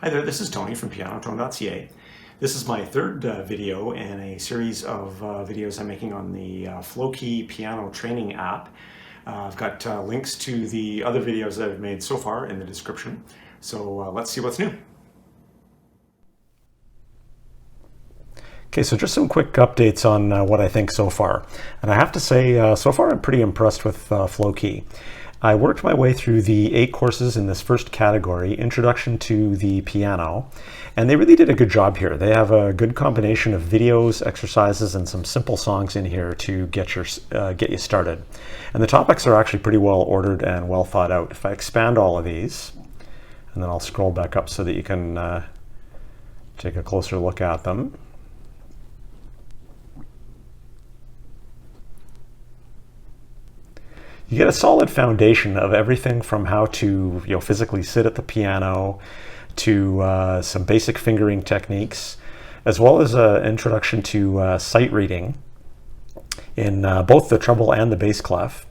Hi there, this is Tony from pianotone.ca. This is my third video in a series of videos I'm making on the flowkey piano training app. I've got links to the other videos that I've made so far in the description. So let's see what's new. Okay, so just some quick updates on what I think so far. And I have to say, so far I'm pretty impressed with flowkey. I worked my way through the 8 courses in this first category, Introduction to the Piano, and they really did a good job here. They have a good combination of videos, exercises, and some simple songs in here to get you started. And the topics are actually pretty well ordered and well thought out. If I expand all of these, and then I'll scroll back up so that you can take a closer look at them. You get a solid foundation of everything from how to physically sit at the piano to some basic fingering techniques, as well as an introduction to sight reading in both the treble and the bass clef.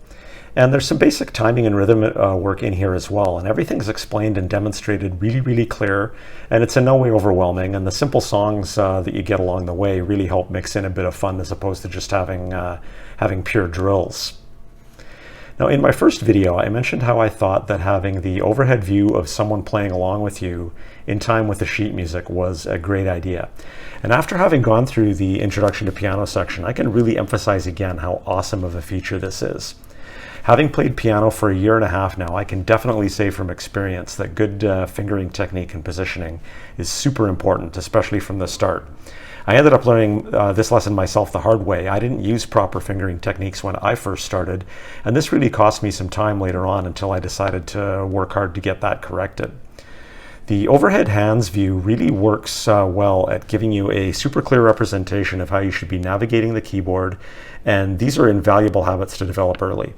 And there's some basic timing and rhythm work in here as well. And everything's explained and demonstrated really clear, and it's in no way overwhelming. And the simple songs that you get along the way really help mix in a bit of fun as opposed to just having pure drills. Now, in my first video, I mentioned how I thought that having the overhead view of someone playing along with you in time with the sheet music was a great idea. And after having gone through the Introduction to Piano section, I can really emphasize again how awesome of a feature this is. Having played piano for a year and a half now, I can definitely say from experience that good fingering technique and positioning is super important, especially from the start. I ended up learning this lesson myself the hard way. I didn't use proper fingering techniques when I first started, and this really cost me some time later on until I decided to work hard to get that corrected. The overhead hands view really works well at giving you a super clear representation of how you should be navigating the keyboard, and these are invaluable habits to develop early.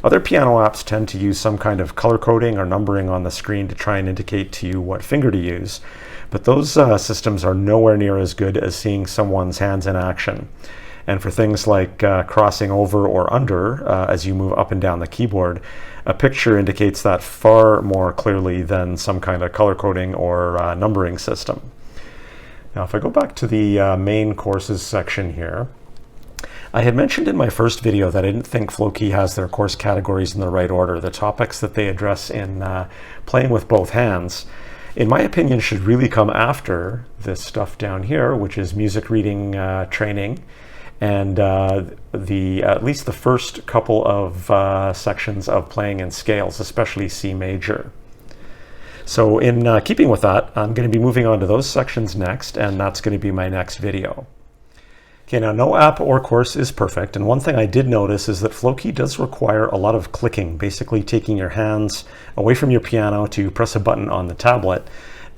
Other piano apps tend to use some kind of color coding or numbering on the screen to try and indicate to you what finger to use, but those systems are nowhere near as good as seeing someone's hands in action. And for things like crossing over or under as you move up and down the keyboard, a picture indicates that far more clearly than some kind of color coding or numbering system. Now, if I go back to the main courses section here, I had mentioned in my first video that I didn't think flowkey has their course categories in the right order. The topics that they address in playing with both hands, in my opinion, should really come after this stuff down here, which is music reading training, and at least the first couple of sections of playing in scales, especially C major. So in keeping with that, I'm going to be moving on to those sections next, and that's going to be my next video. Okay, now no app or course is perfect, and one thing I did notice is that flowkey does require a lot of clicking, basically taking your hands away from your piano to press a button on the tablet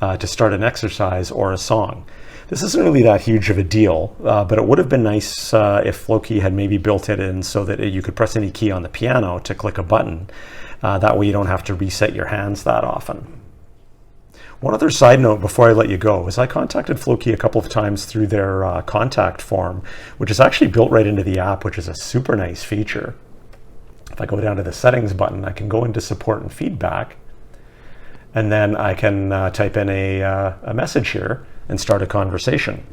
to start an exercise or a song. This isn't really that huge of a deal, but it would have been nice if flowkey had maybe built it in so that you could press any key on the piano to click a button. That way you don't have to reset your hands that often. One other side note before I let you go is I contacted flowkey a couple of times through their contact form, which is actually built right into the app, which is a super nice feature. If I go down to the settings button, I can go into support and feedback, and then I can type in a message here and start a conversation.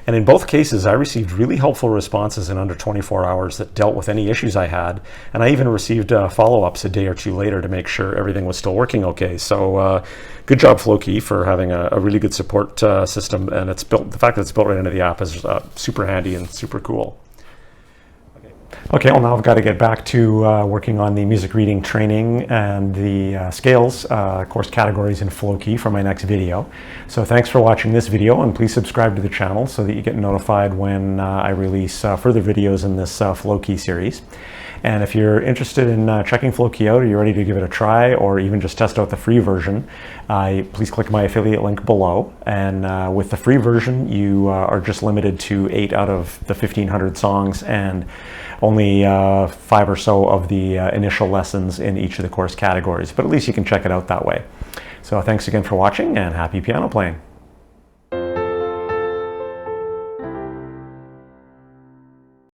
And in both cases, I received really helpful responses in under 24 hours that dealt with any issues I had. And I even received follow-ups a day or two later to make sure everything was still working okay. So good job, flowkey, for having a really good support system. And it's built, the fact that it's built right into the app is super handy and super cool. Okay, well now I've got to get back to working on the music reading training and the scales course categories in flowkey for my next video. So thanks for watching this video, and please subscribe to the channel so that you get notified when I release further videos in this flowkey series. And if you're interested in checking flowkey out, or you're ready to give it a try, or even just test out the free version, please click my affiliate link below. And with the free version, you are just limited to 8 out of the 1,500 songs and only 5 or so of the initial lessons in each of the course categories. But at least you can check it out that way. So thanks again for watching, and happy piano playing.